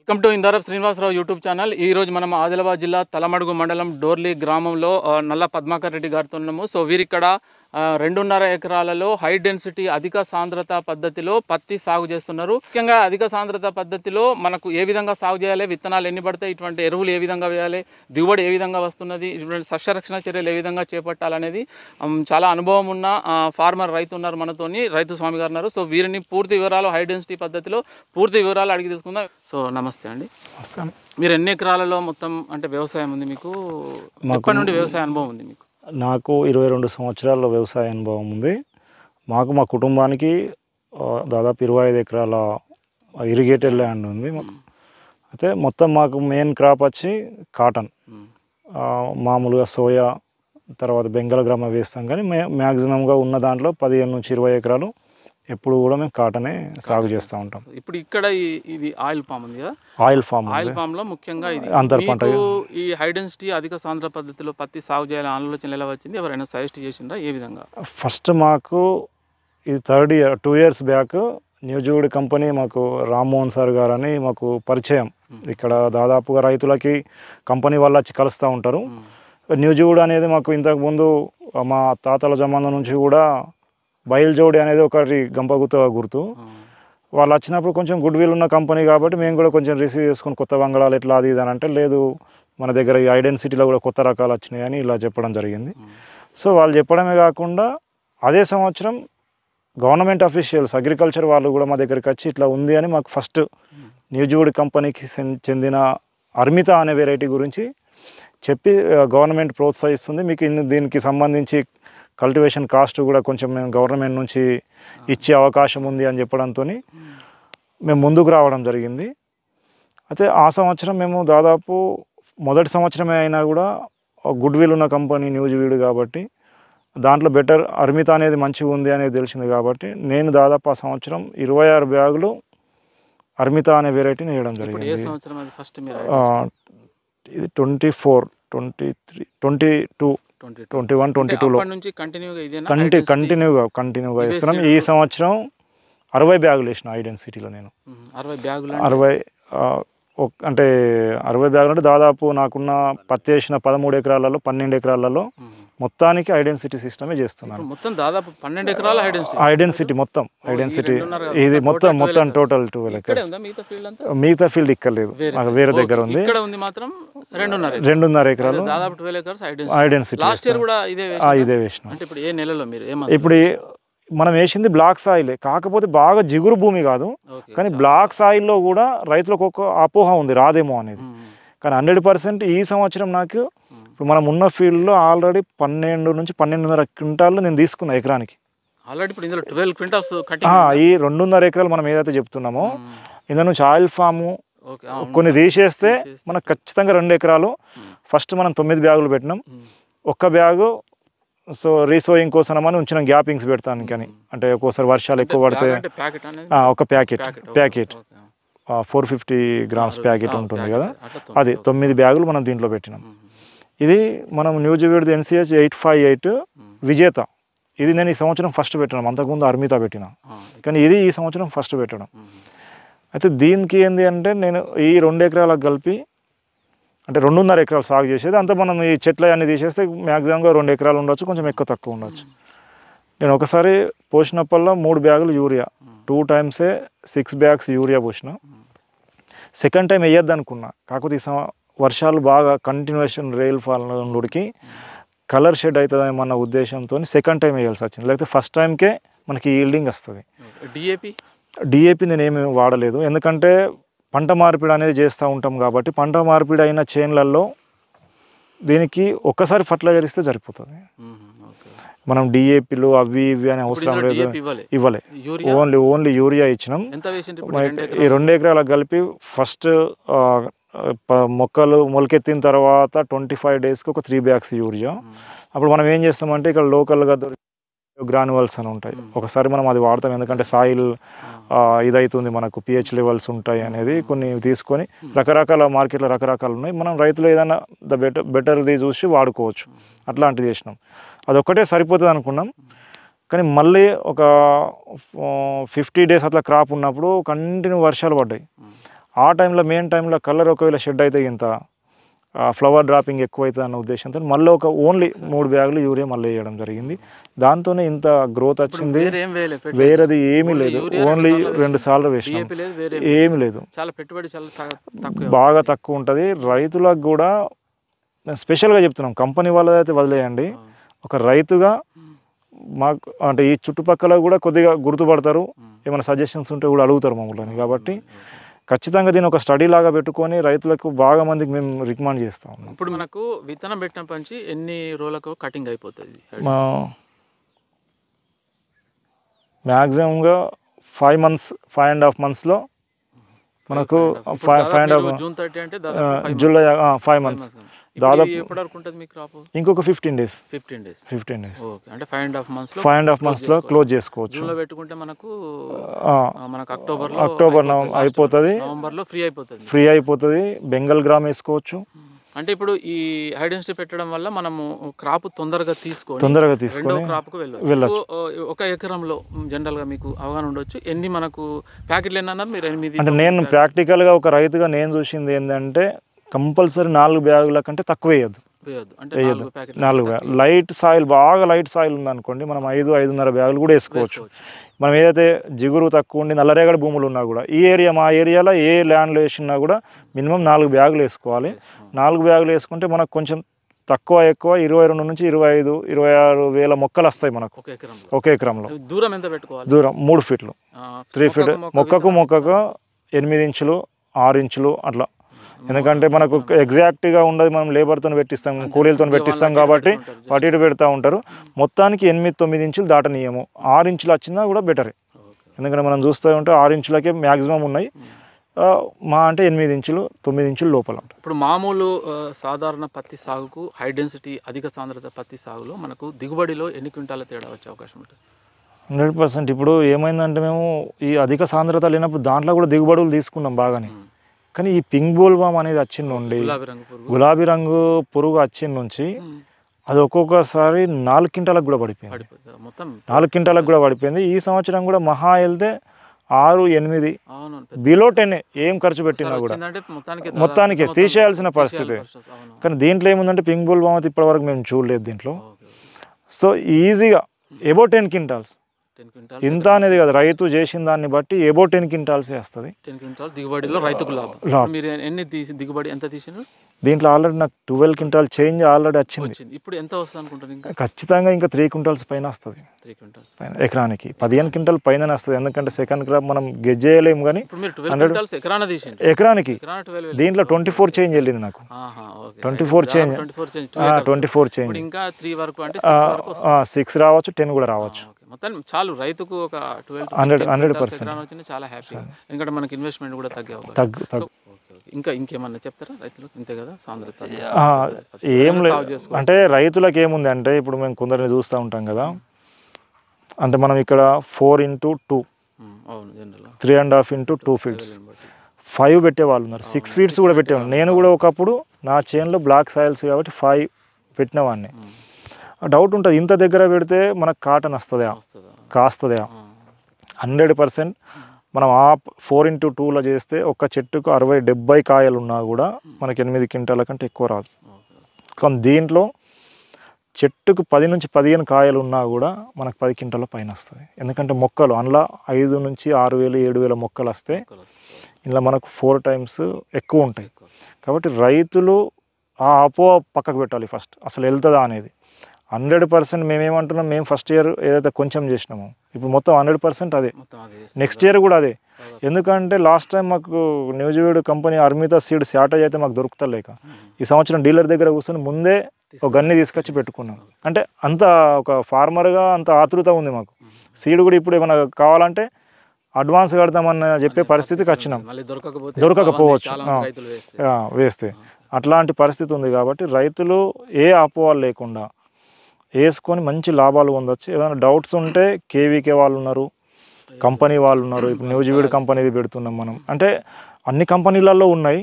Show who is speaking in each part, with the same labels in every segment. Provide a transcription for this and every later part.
Speaker 1: Welcome to ఇందారప్ Srinivasarao YouTube channel. ఈ రోజు మనం ఆదిలాబాద్ జిల్లా తలమడుగు మండలం డోర్లీ గ్రామంలో నల్ల పద్మాకర్ రెడ్డి గారితో ఉన్నాము. సో వీరిక్కడ 2.5 ఎకరాలలో హై డెన్సిటీ అధిక సాంద్రత పద్ధతిలో పత్తి సాగు చేస్తున్నారు. ముఖ్యంగా అధిక సాంద్రత పద్ధతిలో మనకు ఏ విధంగా సాగు చేయాలి, విత్తనాలు ఎన్ని పడతాయి, ఇటువంటి ఎరువులు ఏ విధంగా వేయాలి, దిగుబడి ఏ విధంగా వస్తున్నది, ఇటువంటి సస్యరక్షణ చర్యలు ఏ విధంగా చేపట్టాలనేది చాలా అనుభవం ఉన్న ఫార్మర్ రైతు ఉన్నారు మనతోని, రైతు స్వామి గారు ఉన్నారు. సో వీరిని పూర్తి వివరాలు హై డెన్సిటీ పద్ధతిలో పూర్తి వివరాలు అడిగి తీసుకుందాం. సో నమస్తే అండి. మీరు ఎన్ని ఎకరాలలో మొత్తం అంటే వ్యవసాయం ఉంది మీకు? ఎప్పటి నుండి వ్యవసాయ అనుభవం ఉంది మీకు?
Speaker 2: నాకు 22 సంవత్సరాల వ్యవసాయ అనుభవం ఉంది. మా కుటుంబానికి దాదాపు 25 ఎకరాల ఇరిగేటెడ్ ల్యాండ్ ఉంది. అయితే మొత్తం మాకు మెయిన్ క్రాప్ వచ్చి కాటన్, మామూలుగా సోయా, తర్వాత బెంగాల్ గ్రామ వేస్తాం. కానీ మ్యాక్సిమంగా ఉన్న దాంట్లో 15 నుంచి 20 ఎకరాలు ఎప్పుడు కూడా మేము కాటనే సాగు చేస్తూ ఉంటాం.
Speaker 1: ఇప్పుడు ఇక్కడ ఇది ఆయిల్ ఫామ్ ఉంది కదా,
Speaker 2: ఆయిల్ ఫామ్
Speaker 1: లో ముఖ్యంగా ఇది
Speaker 2: అంతర్ పంట.
Speaker 1: ఈ హై డెన్సిటీ అధిక సాంద్ర పద్ధతిలో పత్తి సాగు చేయాలని ఆలోచన ఎలా వచ్చింది? ఎవరైనా సజెస్ట్ చేసిండ్రా? ఏ విధంగా?
Speaker 2: ఫస్ట్ మాకు ఇది 3rd ఇయర్ 2 years బ్యాక్ న్యూజూడ్ కంపెనీ మాకు రామ్మోహన్ సార్ గారు అని మాకు పరిచయం. ఇక్కడ దాదాపుగా రైతులకి కంపెనీ వాళ్ళు వచ్చి కలుస్తూ ఉంటారు. న్యూజూడ్ అనేది మాకు ఇంతకుముందు మా తాతల జమానా నుంచి కూడా బయలుజోడి అనేది ఒకటి గంపగుత్త గుర్తు. వాళ్ళు వచ్చినప్పుడు కొంచెం గుడ్ విల్ ఉన్న కంపెనీ కాబట్టి మేము కూడా కొంచెం రిసీవ్ చేసుకుని కొత్త బంగాళాలు ఎట్లా అది ఇది అని అంటే, లేదు మన దగ్గర ఈ ఐడెన్సిటీలో కూడా కొత్త రకాలు వచ్చినాయి అని ఇలా చెప్పడం జరిగింది. సో వాళ్ళు చెప్పడమే కాకుండా అదే సంవత్సరం గవర్నమెంట్ అఫీషియల్స్ అగ్రికల్చర్ వాళ్ళు కూడా మా దగ్గరికి వచ్చి ఇట్లా ఉంది అని మాకు ఫస్ట్ న్యూజూడ్ కంపెనీకి చెందిన అర్మిత అనే వెరైటీ గురించి చెప్పి గవర్నమెంట్ ప్రోత్సహిస్తుంది, మీకు దీనికి సంబంధించి కల్టివేషన్ కాస్ట్ కూడా కొంచెం మేము గవర్నమెంట్ నుంచి ఇచ్చే అవకాశం ఉంది అని చెప్పడంతో మేము ముందుకు రావడం జరిగింది. అయితే ఆ సంవత్సరం మేము దాదాపు మొదటి సంవత్సరమే అయినా కూడా గుడ్ విల్ ఉన్న కంపెనీ న్యూజూడ్ కాబట్టి దాంట్లో బెటర్ అర్మిత అనేది మంచిగా ఉంది అనేది తెలిసింది కాబట్టి నేను దాదాపు ఆ సంవత్సరం 26 బ్యాగులు అర్మిత అనే వెరైటీని వేయడం జరిగింది. ఇది 24, 23, 22, 21, 22లో కంటిన్యూగా వేస్తున్నాం. ఈ సంవత్సరం 60 బ్యాగులు వేసిన ఐడెన్సిటీలో నేను. 60 అంటే 60 బ్యాగులు అంటే దాదాపు నాకున్న పత్తి వేసిన 13 ఎకరాలలో 12 ఎకరాలలో మొత్తానికి ఐడెన్సిటీ సిస్టమే చేస్తున్నాను.
Speaker 1: మొత్తం దాదాపు 12 ఎకరాల
Speaker 2: ఐడెన్సిటీ మొత్తం ఐడెన్సిటీ ఇది మొత్తం టోటల్ 12 ఎకర్స్. మిగతా ఫీల్డ్ ఇక్కడ లేదు, నాకు వేరే దగ్గర ఉంది. 2.5 ఎకరాలు ఐడెన్సిటీ ఇదే వేసిన. ఇప్పుడు మనం వేసింది బ్లాక్ సాయిలే, కాకపోతే బాగా జిగురు భూమి కాదు. కానీ బ్లాక్ సాయిల్లో కూడా రైతులకు ఒక అపోహ ఉంది రాదేమో అనేది. కానీ 100% ఈ సంవత్సరం నాకు ఇప్పుడు మనం ఉన్న ఫీల్డ్లో ఆల్రెడీ 12 నుంచి 12.5 క్వింటాలు నేను తీసుకున్నా ఎకరానికి. ఈ 2.5 ఎకరాలు మనం ఏదైతే చెప్తున్నామో ఇందులో నుంచి ఆయిల్ ఫాము కొన్ని తీసేస్తే మనకు ఖచ్చితంగా 2 ఎకరాలు. ఫస్ట్ మనం 9 బ్యాగులు పెట్టినాం. ఒక్క బ్యాగు సో రీసోయింగ్ కోసం అని ఉంచిన గ్యాపింగ్స్ పెడతాను. కానీ అంటే ఒక్కోసారి వర్షాలు ఎక్కువ పడితే ఒక ప్యాకెట్ 450 grams ప్యాకెట్ ఉంటుంది కదా, అది 9 బ్యాగులు మనం దీంట్లో పెట్టినాం. ఇది మనం న్యూజూడ్ NCH 858 విజేత. ఇది నేను ఈ సంవత్సరం ఫస్ట్ పెట్టినాం, అంతకుముందు అర్మిత పెట్టిన, కానీ ఇది ఈ సంవత్సరం ఫస్ట్ పెట్టడం. అయితే దీనికి ఏంది అంటే నేను ఈ 2 ఎకరాలకు కలిపి అంటే 2.5 ఎకరాలు సాగు చేసేది. అంతా మనం ఈ చెట్లు అన్నీ తీసేస్తే మ్యాక్సిమంగా 2 ఎకరాలు ఉండొచ్చు, కొంచెం ఎక్కువ తక్కువ ఉండొచ్చు. నేను ఒకసారి పోసినప్పల్లో 3 బ్యాగులు యూరియా, 2 times 6 bags యూరియా పోసిన. సెకండ్ టైం వేయద్దు అనుకున్నా, కాకపోతే ఈ వర్షాలు బాగా కంటిన్యూషన్ రైల్ ఫాల్ ఉడికి కలర్ షెడ్ అవుతుందేమన్న ఉద్దేశంతో సెకండ్ టైం వేయాల్సి వచ్చింది. లేకపోతే ఫస్ట్ టైంకే మనకి ఈల్డింగ్ వస్తుంది. డిఏపి నేను ఏమి వాడలేదు, ఎందుకంటే పంట మార్పిడి అనేది చేస్తూ ఉంటాం కాబట్టి పంట మార్పిడి అయిన చేన్లలో దీనికి ఒక్కసారి ఫర్టిలైజర్ ఇస్తే సరిపోతుంది. మనం డిఏపిలు అవి ఇవి అని అవసరం లేదు, ఇవ్వలే. ఓన్లీ యూరియా ఇచ్చినాం. ఈ 2 ఎకరాలకు కలిపి ఫస్ట్ మొక్కలు మొలకెత్తిన తర్వాత 25 daysకి ఒక 3 bags యూరియా. అప్పుడు మనం ఏం చేస్తామంటే ఇక్కడ లోకల్గా గ్రాన్యువల్స్ అని ఉంటాయి, ఒకసారి మనం అది వాడతాం. ఎందుకంటే సాయిల్ ఇదవుతుంది, మనకు pH లెవెల్స్ ఉంటాయి అనేది కొన్ని తీసుకొని రకరకాల మార్కెట్లో రకరకాలు ఉన్నాయి. మనం రైతులు ఏదైనా బెటర్ది చూసి వాడుకోవచ్చు. అట్లాంటిది చేసినాం. అదొక్కటే సరిపోతుంది అనుకున్నాం. కానీ మళ్ళీ ఒక 50 days అట్లా క్రాప్ ఉన్నప్పుడు కంటిన్యూ వర్షాలు పడ్డాయి. ఆ టైంలో మెయిన్ టైంలో కలర్ ఒకవేళ షెడ్ అయితే ఇంత ఫ్లవర్ డ్రాపింగ్ ఎక్కువైతుంది అన్న ఉద్దేశంతో మళ్ళీ ఒక ఓన్లీ 3 బ్యాగులు యూరియా మళ్ళీ వేయడం జరిగింది. దాంతోనే ఇంత గ్రోత్ వచ్చింది.
Speaker 1: వేరేం వేయలే,
Speaker 2: వేరేది ఏమీ
Speaker 1: ఓన్లీ
Speaker 2: లేదు,
Speaker 1: యూరియా
Speaker 2: ఓన్లీ 2
Speaker 1: 2
Speaker 2: సార్లు వేసినాం.
Speaker 1: DAP లేదు, వేరే
Speaker 2: ఏమీ లేదు,
Speaker 1: చాలా పెట్టుబడి చాలా తక్కువ,
Speaker 2: బాగా తక్కువ ఉంటుంది. రైతులకు కూడా నేను స్పెషల్గా చెప్తున్నాం, కంపెనీ వాళ్ళదైతే వదిలేయండి, ఒక రైతుగా మాకు అంటే ఈ చుట్టుపక్కల కూడా కొద్దిగా గుర్తుపడతారు, ఏమైనా సజెషన్స్ ఉంటే కూడా అడుగుతారు మమ్మల్ని. కాబట్టి ఖచ్చితంగా దీన్ని ఒక స్టడీ లాగా పెట్టుకొని రైతులకు బాగా మందికి మేము రికమెండ్ చేస్తా ఉన్నాం.
Speaker 1: ఇప్పుడు మనకు విత్తనం పెట్టిన పంచి ఎన్ని రోజులకు కటింగ్ అయిపోతుంది?
Speaker 2: మా మ్యాక్సిమంగా 5 months 5.5 monthsలో మనకు 5.5
Speaker 1: జూన్ 30 అంటే దాదాపు
Speaker 2: జూలై 5 months దాదాపు
Speaker 1: ఎప్పటి వరకు ఉంటుంది మీ క్రాప్?
Speaker 2: ఇంకొక 15 days.
Speaker 1: 15 days. ఓకే, అంటే 5.5
Speaker 2: monthsలో క్లోజ్ చేసుకోవచ్చు.
Speaker 1: జూన్లో పెట్టుకుంటే మనకు
Speaker 2: అక్టోబర్
Speaker 1: అక్టోబర్
Speaker 2: అయిపోతుంది,
Speaker 1: నవంబర్లో
Speaker 2: ఫ్రీ అయిపోతుంది. బెంగాల్ గ్రామ్ వేసుకోవచ్చు.
Speaker 1: అంటే ఇప్పుడు ఈ హై డెన్సిటీ పెట్టడం వల్ల మనము క్రాప్ తొందరగా తీసుకొని రెండో క్రాప్కు వెళ్ళొచ్చు. ఒక ఎకరంలో జనరల్గా మీకు అవగాహన ఉండొచ్చు, ఎన్ని మనకు ప్యాకెట్లు ఎన్నన్నారు మీరు? 8.
Speaker 2: అంటే నేను ప్రాక్టికల్గా ఒక రైతుగా నేను చూసింది ఏంటంటే కంపల్సరీ 4 బ్యాగుల కంటే తక్కువ వేయద్దు.
Speaker 1: అంటే
Speaker 2: 4 బ్యాగులు. లైట్ సాయిల్, బాగా లైట్ సాయిల్ ఉందనుకోండి, మనం 5.5 బ్యాగులు కూడా వేసుకోవచ్చు. మనం ఏదైతే జిగురు తక్కువ ఉండి నల్లరేగడి భూములు ఉన్నా కూడా, ఈ ఏరియా మా ఏరియాలో ఏ ల్యాండ్లో వేసినా కూడా మినిమం 4 బ్యాగులు వేసుకోవాలి. 4 బ్యాగులు వేసుకుంటే మనకు కొంచెం తక్కువ ఎక్కువ 22 నుంచి 25-26 వేల మొక్కలు వస్తాయి మనకు ఒక ఎకరంలో.
Speaker 1: దూరం ఎంత పెట్టుకోవాలి?
Speaker 2: దూరం 3 feet, 3 feet. మొక్కకు 8 inches 6 inches అట్లా. ఎందుకంటే మనకు ఎగ్జాక్ట్గా ఉండదు, మనం లేబర్తో పెట్టిస్తాం, కూలీలతో పెట్టిస్తాం కాబట్టి అటు ఇటు పెడతా ఉంటారు. మొత్తానికి 8-9 inches దాటనీయము. 6 inches వచ్చినా కూడా బెటరే, ఎందుకంటే మనం చూస్తూ ఉంటే 6 inches మ్యాక్సిమం ఉన్నాయి. మా అంటే 8 inches 9 inches లోపల.
Speaker 1: ఇప్పుడు మామూలు సాధారణ పత్తి సాగుకు హై డెన్సిటీ అధిక సాంద్రత పత్తి సాగులో మనకు దిగుబడిలో ఎన్ని క్వింటాల తేడా వచ్చే అవకాశం ఉంటుంది?
Speaker 2: 100%. ఇప్పుడు ఏమైందంటే మేము ఈ అధిక సాంద్రత లేనప్పుడు దాంట్లో కూడా దిగుబడులు తీసుకున్నాం బాగానే, కానీ ఈ పింక్ బోల్వామ్ అనేది వచ్చిన నుండి, గులాబీ రంగు పురుగు వచ్చిన నుంచి అది ఒక్కొక్కసారి 4 క్వింటాలకు కూడా పడిపోయింది. 4 క్వింటాలకు కూడా పడిపోయింది. ఈ సంవత్సరం కూడా మహా వెళ్తే 6-8, బిలో 10 ఏం ఖర్చు పెట్టినా కూడా మొత్తానికి తీసేయాల్సిన పరిస్థితి. కానీ దీంట్లో ఏముందంటే పింక్ బోల్వామ్ ఇప్పటివరకు మేము చూడలేదు దీంట్లో. సో ఈజీగా ఎబో 10 quintals, ఇంత అనేది కదా, రైతు చేసిన దాన్ని బట్టి ఎబో 10 quintals వస్తుంది.
Speaker 1: 10 quintals దిగుబడిలో రైతుకు లాభం. మీరు ఎన్ని దిగుబడి ఎంత తీసినారు?
Speaker 2: దీంట్లో ఆల్రెడీ నాకు 12 quintals చేంజ్ ఆల్రెడీ వచ్చింది.
Speaker 1: ఇప్పుడు ఎంత వస్తుంది అనుకుంటారు? ఇంకా
Speaker 2: ఖచ్చితంగా ఇంకా 3 quintals పైన వస్తుంది.
Speaker 1: 3 quintals
Speaker 2: పైన, ఎకరానికి 15 quintals పైన వస్తుంది. ఎందుకంటే సెకండ్ క్రాప్ మనం గెజ్జేయలేము. కానీ ఎకరానికి దీంట్లో 24 చేంజ్ వెళ్ళింది నాకు. 24 చేంజ్ 6 రావచ్చు, 10 కూడా రావచ్చు.
Speaker 1: మొత్తం చాలు రైతుకు ఒక 100% చాలా హ్యాపీ, ఎందుకంటే మనకి ఇన్వెస్ట్మెంట్ కూడా తగ్గే. ఇంకా ఇంకేమన్నా చెప్తారా రైతులకు? ఇంతే కదా సాంద్రత?
Speaker 2: ఏం లేదు అంటే రైతులకు ఏముంది అంటే, ఇప్పుడు మేము కొందరిని చూస్తూ ఉంటాం కదా, అంటే మనం ఇక్కడ 4x2 3.5 into 2 feet 5 పెట్టేవాళ్ళు ఉన్నారు, 6 feet కూడా పెట్టేవాళ్ళు. నేను కూడా ఒకప్పుడు నా చేనులో బ్లాక్ సాయిల్స్ కాబట్టి 5 పెట్టినవాడిని. డౌట్ ఉంటుంది, ఇంత దగ్గర పెడితే మనకు కాటన్ వస్తుందా, కాస్తుందా? 100% మనం ఆ 4x2లో చేస్తే ఒక చెట్టుకు 60-70 కాయలు ఉన్నా కూడా మనకి 8 quintals కంటే ఎక్కువ రాదు. కానీ దీంట్లో చెట్టుకు 10 నుంచి 15 కాయలు ఉన్నా కూడా మనకు 10 quintals పైన వస్తుంది. ఎందుకంటే మొక్కలు అందులో 5 నుంచి 6,000-7,000 మొక్కలు వస్తే ఇలా మనకు 4 times ఎక్కువ ఉంటాయి. కాబట్టి రైతులు ఆ అపో పక్కకు పెట్టాలి ఫస్ట్, అసలు వెళ్తుందా అనేది. 100% మేమేమంటున్నాం, మేము ఫస్ట్ ఇయర్ ఏదైతే కొంచెం చేసినామో ఇప్పుడు మొత్తం 100% అదే, నెక్స్ట్ ఇయర్ కూడా అదే. ఎందుకంటే లాస్ట్ టైం మాకు న్యూజివీడ్ కంపెనీ అర్మితా సీడ్ షార్టేజ్ అయితే మాకు దొరుకుతలేక ఈ సంవత్సరం డీలర్ దగ్గర కూర్చొని ముందే ఒక గన్ని తీసుకొచ్చి పెట్టుకున్నాం. అంటే అంత ఒక ఫార్మర్గా అంత ఆతృత ఉంది మాకు. సీడ్ కూడా ఇప్పుడు ఏమైనా కావాలంటే అడ్వాన్స్ కడతామని చెప్పే పరిస్థితికి వచ్చినాం, దొరకకపోవచ్చు వేస్తే. అట్లాంటి పరిస్థితి ఉంది. కాబట్టి రైతులు ఏ అపోహలు లేకుండా వేసుకొని మంచి లాభాలు పొందొచ్చు. ఏదైనా డౌట్స్ ఉంటే కేవీకే వాళ్ళు ఉన్నారు, కంపెనీ వాళ్ళు ఉన్నారు. ఇప్పుడు న్యూజివీడ్ కంపెనీది పెడుతున్నాం మనం. అంటే అన్ని కంపెనీలలో ఉన్నాయి,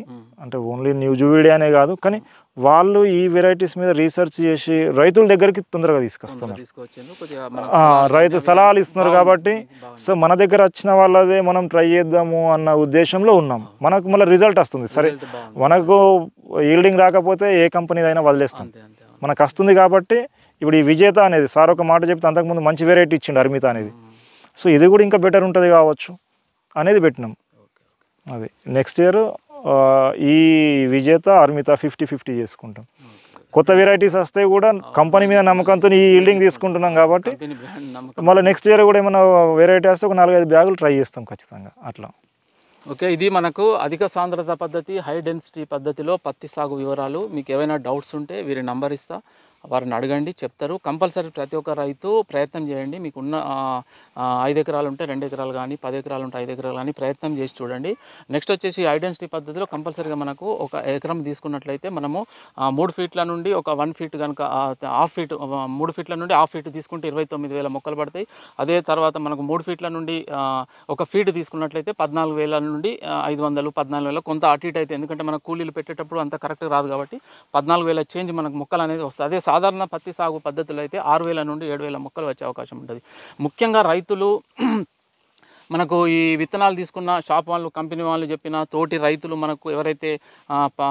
Speaker 2: అంటే ఓన్లీ న్యూజివీడియా అనే కాదు, కానీ వాళ్ళు ఈ వెరైటీస్ మీద రీసెర్చ్ చేసి రైతుల దగ్గరికి తొందరగా తీసుకొస్తున్నారు.
Speaker 1: తీసుకొచ్చిండ్రు కొద్దిగా మనకు సలహాలు
Speaker 2: రైతు
Speaker 1: కానీ
Speaker 2: సలహాలు ఇస్తున్నారు
Speaker 1: బాగుంది,
Speaker 2: కాబట్టి
Speaker 1: మీకు బాగుంది.
Speaker 2: సో మన దగ్గర వచ్చిన వాళ్ళదే మనం ట్రై చేద్దాము అన్న ఉద్దేశంలో ఉన్నాం. మనకు మళ్ళీ రిజల్ట్ వస్తుంది. సరే
Speaker 1: రిజల్ట్ బాగుంది.
Speaker 2: మనకు ఈల్డింగ్ రాకపోతే ఏ కంపెనీదైనా వదిలేస్తాం.
Speaker 1: అంతే అంతే అవును.
Speaker 2: మనకు వస్తుంది కాబట్టి ఇప్పుడు ఈ విజేత అనేది సార్ ఒక మాట చెప్తే అంతకుముందు మంచి వెరైటీ ఇచ్చిండు అర్మిత అనేది. సో ఇది కూడా ఇంకా బెటర్ ఉంటుంది కావచ్చు అనేది పెట్టినాం.
Speaker 1: ఓకే
Speaker 2: అది నెక్స్ట్ ఇయర్ ఈ విజేత అర్మిత 50-50 చేసుకుంటాం. కొత్త వెరైటీస్ వస్తే కూడా కంపెనీ మీద నమ్మకంతో ఈ ఈల్డింగ్ తీసుకుంటున్నాం కాబట్టి
Speaker 1: కంపెనీ బ్రాండ్ నమ్మకం.
Speaker 2: మళ్ళీ నెక్స్ట్ ఇయర్ కూడా ఏమైనా వెరైటీ వస్తే ఒక 4-5 బ్యాగులు ట్రై చేస్తాం ఖచ్చితంగా అట్లా.
Speaker 1: ఓకే, ఇది మనకు అధిక సాంద్రత పద్ధతి, హై డెన్సిటీ పద్ధతిలో పత్తి సాగు వివరాలు. మీకు ఏమైనా డౌట్స్ ఉంటే వీరి నంబర్ ఇస్తా, వారిని అడగండి, చెప్తారు. కంపల్సరీ ప్రతి ఒక్క రైతు ప్రయత్నం చేయండి. మీకున్న 5 ఎకరాలు ఉంటే 2 ఎకరాలు కానీ, 10 ఎకరాలు ఉంటే 5 ఎకరాలు కానీ ప్రయత్నం చేసి చూడండి. నెక్స్ట్ వచ్చేసి హై డెన్సిటీ పద్ధతిలో కంపల్సరీగా మనకు ఒక ఎకరం తీసుకున్నట్లయితే మనము 3 ఫీట్ల నుండి ఒక 1 ఫీట్ కనుక హాఫ్ ఫీట్, 3 ఫీట్ల నుండి హాఫ్ ఫీట్ తీసుకుంటే 29,000 మొక్కలు పడతాయి. అదే తర్వాత మనకు 3 ఫీట్ల నుండి ఒక ఫీట్ తీసుకున్నట్లయితే 14,000 నుండి 500, 14,000 కొంత అటు ఇటు అయితే, ఎందుకంటే మనకు కూలీలు పెట్టేటప్పుడు అంత కరెక్ట్గా రాదు కాబట్టి 14,000 చేంజ్ మనకు మొక్కలు అనేది వస్తుంది. అదే సాధారణ పత్తి సాగు పద్ధతిలో అయితే 6,000 నుండి 7,000 మొక్కలు వచ్చే అవకాశం ఉంటుంది. ముఖ్యంగా రైతులు మనకు ఈ విత్తనాలు తీసుకున్న షాప్ వాళ్ళు, కంపెనీ వాళ్ళు చెప్పిన, తోటి రైతులు మనకు ఎవరైతే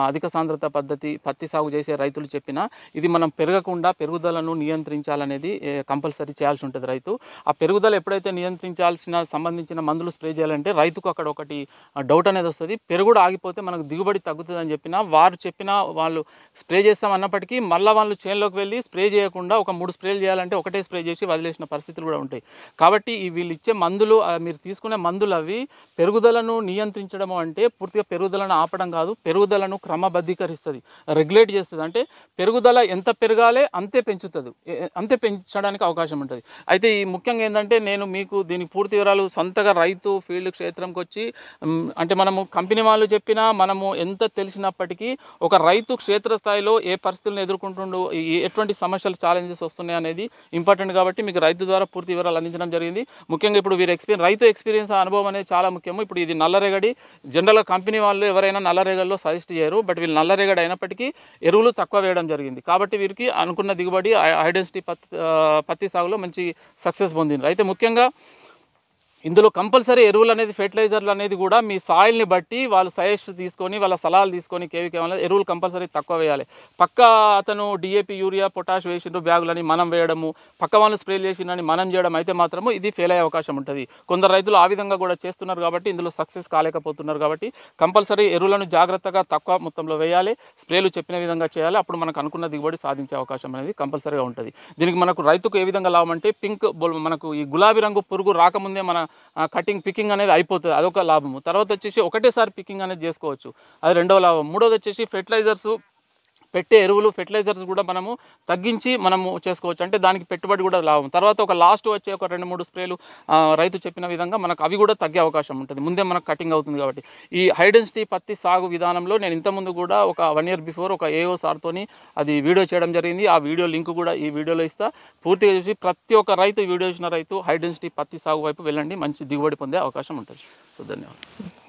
Speaker 1: అధిక సాంద్రత పద్ధతి పత్తి సాగు చేసే రైతులు చెప్పినా ఇది మనం పెరగకుండా పెరుగుదలను నియంత్రించాలనేది కంపల్సరీ చేయాల్సి ఉంటుంది రైతు. ఆ పెరుగుదల ఎప్పుడైతే నియంత్రించాల్సిన సంబంధించిన మందులు స్ప్రే చేయాలంటే రైతుకు అక్కడ ఒకటి డౌట్ అనేది వస్తుంది. పెరుగుడు ఆగిపోతే మనకు దిగుబడి తగ్గుతుంది అని చెప్పినా, వారు చెప్పిన వాళ్ళు స్ప్రే చేస్తాం అన్నప్పటికీ మళ్ళీ వాళ్ళు చేనులోకి వెళ్ళి స్ప్రే చేయకుండా ఒక 3 స్ప్రేలు చేయాలంటే ఒకటే స్ప్రే చేసి వదిలేసిన పరిస్థితులు కూడా ఉంటాయి. కాబట్టి వీళ్ళు ఇచ్చే మందులు, మీరు తీసుకునే మందులు అవి పెరుగుదలను నియంత్రించడం అంటే పూర్తిగా పెరుగుదలను ఆపడం కాదు, పెరుగుదలను క్రమబద్ధీకరిస్తుంది, రెగ్యులేట్ చేస్తుంది. అంటే పెరుగుదల ఎంత పెరగాలి అంతే పెంచుతుంది, అంతే పెంచడానికి అవకాశం ఉంటుంది. అయితే ఈ ముఖ్యంగా ఏంటంటే నేను మీకు దీనికి పూర్తి వివరాలు సొంతగా రైతు ఫీల్డ్ క్షేత్రంకి వచ్చి, అంటే మనము కంపెనీ వాళ్ళు చెప్పినా మనము ఎంత తెలిసినప్పటికీ ఒక రైతు క్షేత్రస్థాయిలో ఏ పరిస్థితులను ఎదుర్కొంటుండో, ఎటువంటి సమస్యలు ఛాలెంజెస్ వస్తున్నాయి అనేది ఇంపార్టెంట్. కాబట్టి మీకు రైతు ద్వారా పూర్తి వివరాలు అందించడం జరిగింది. ముఖ్యంగా ఇప్పుడు వీరి రైతు ఎక్స్పీరియన్స్ అనుభవం అనేది చాలా ముఖ్యము. ఇప్పుడు ఇది నల్లరేగడి, జనరల్గా కంపెనీ వాళ్ళు ఎవరైనా నల్లరేగడిలో సజెస్ట్ చేయరు, బట్ వీళ్ళు నల్లరేగడి అయినప్పటికీ ఎరువులు తక్కువ వేయడం జరిగింది. కాబట్టి వీరికి అనుకున్న దిగుబడి హై డెన్సిటీ పత్తి సాగులో మంచి సక్సెస్ పొందింది. అయితే ముఖ్యంగా ఇందులో కంపల్సరీ ఎరువులు అనేది, ఫెర్టిలైజర్లు అనేది కూడా మీ సాయిల్ని బట్టి వాళ్ళు సజెస్ట్ తీసుకొని, వాళ్ళ సలహాలు తీసుకొని కేవీకే వల్ల ఎరువులు కంపల్సరీ తక్కువ వేయాలి. పక్క అతను డిఏపి, యూరియా, పొటాష్ వేసిండ్రు బ్యాగులని మనం వేయడము, పక్క వాళ్ళు స్ప్రే చేసిందని మనం చేయడం అయితే మాత్రము ఇది ఫెయిల్ అయ్యే అవకాశం ఉంటుంది. కొందరు రైతులు ఆ విధంగా కూడా చేస్తున్నారు కాబట్టి ఇందులో సక్సెస్ కాలేకపోతున్నారు. కాబట్టి కంపల్సరీ ఎరువులను జాగ్రత్తగా తక్కువ మొత్తంలో వేయాలి, స్ప్రేలు చెప్పిన విధంగా చేయాలి. అప్పుడు మనకు అనుకున్న దిగుబడి సాధించే అవకాశం అనేది కంపల్సరీగా ఉంటుంది. దీనికి మనకు రైతుకు ఏ విధంగా లాభం అంటే, మనకు ఈ గులాబీ రంగు పురుగు రాకముందే మన కటింగ్ పికింగ్ అనేది అయిపోతుంది, అదొక లాభము. తర్వాత వచ్చేసి ఒకటేసారి పికింగ్ అనేది చేసుకోవచ్చు, అది రెండవ లాభం. మూడోది వచ్చేసి ఫెర్టిలైజర్స్ పెట్టే ఎరువులు, ఫెర్టిలైజర్స్ కూడా మనము తగ్గించి మనము చేసుకోవచ్చు, అంటే దానికి పెట్టుబడి కూడా లాభం. తర్వాత ఒక లాస్ట్ వచ్చే ఒక 2-3 స్ప్రేలు రైతు చెప్పిన విధంగా మనకు అవి కూడా తగ్గే అవకాశం ఉంటుంది, ముందే మనకు కటింగ్ అవుతుంది. కాబట్టి ఈ హై డెన్సిటీ పత్తి సాగు విధానంలో నేను ఇంతకుముందు కూడా ఒక 1 year బిఫోర్ ఒక ఏఓ సార్తోని అది వీడియో చేయడం జరిగింది. ఆ వీడియో లింక్ కూడా ఈ వీడియోలో ఇస్తా. పూర్తిగా చూసి ప్రతి ఒక్క రైతు, వీడియో చూసిన రైతు హై డెన్సిటీ పత్తి సాగు వైపు వెళ్ళండి, మంచి దిగుబడి పొందే అవకాశం ఉంటుంది. సో ధన్యవాదాలు.